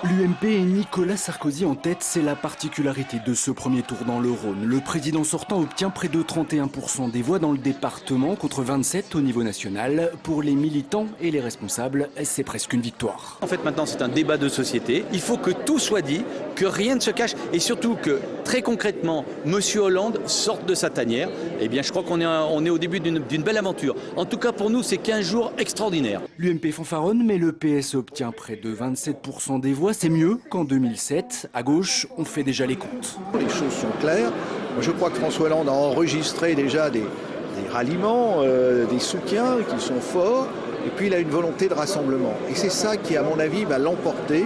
L'UMP et Nicolas Sarkozy en tête, c'est la particularité de ce premier tour dans le Rhône. Le président sortant obtient près de 31% des voix dans le département contre 27 au niveau national. Pour les militants et les responsables, c'est presque une victoire. En fait, maintenant, c'est un débat de société. Il faut que tout soit dit, que rien ne se cache et surtout que, très concrètement, M. Hollande sorte de sa tanière. Eh bien, je crois qu'on est au début d'une belle aventure. En tout cas, pour nous, c'est 15 jours extraordinaires. L'UMP fanfaronne, mais le PS obtient près de 27% des voix. C'est mieux qu'en 2007. À gauche, on fait déjà les comptes. Les choses sont claires. Moi, je crois que François Hollande a enregistré déjà des ralliements, des soutiens qui sont forts. Et puis, il a une volonté de rassemblement. Et c'est ça qui, à mon avis, va l'emporter.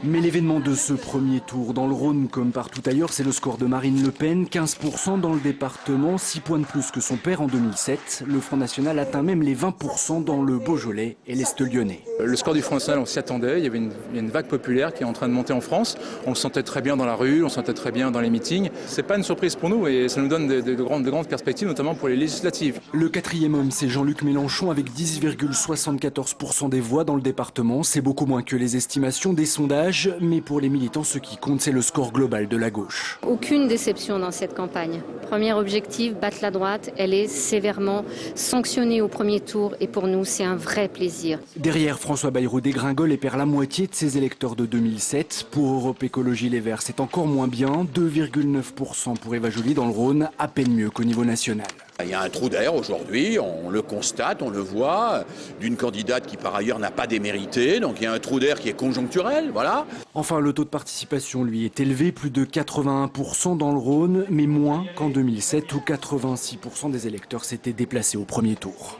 Mais l'événement de ce premier tour dans le Rhône, comme partout ailleurs, c'est le score de Marine Le Pen, 15% dans le département, 6 points de plus que son père en 2007. Le Front National atteint même les 20% dans le Beaujolais et l'Est lyonnais. Le score du Front National, on s'y attendait, il y avait une vague populaire qui est en train de monter en France. On le sentait très bien dans la rue, on le sentait très bien dans les meetings. C'est pas une surprise pour nous et ça nous donne de grandes perspectives, notamment pour les législatives. Le quatrième homme, c'est Jean-Luc Mélenchon avec 10,74% des voix dans le département. C'est beaucoup moins que les estimations des sondages. Mais pour les militants, ce qui compte, c'est le score global de la gauche. Aucune déception dans cette campagne. Premier objectif, battre la droite. Elle est sévèrement sanctionnée au premier tour et pour nous, c'est un vrai plaisir. Derrière, François Bayrou dégringole et perd la moitié de ses électeurs de 2007. Pour Europe Écologie Les Verts, c'est encore moins bien. 2,9% pour Eva Joly dans le Rhône, à peine mieux qu'au niveau national. Il y a un trou d'air aujourd'hui, on le constate, on le voit, d'une candidate qui par ailleurs n'a pas démérité, donc il y a un trou d'air qui est conjoncturel, voilà. Enfin, le taux de participation, lui, est élevé, plus de 81% dans le Rhône, mais moins qu'en 2007 où 86% des électeurs s'étaient déplacés au premier tour.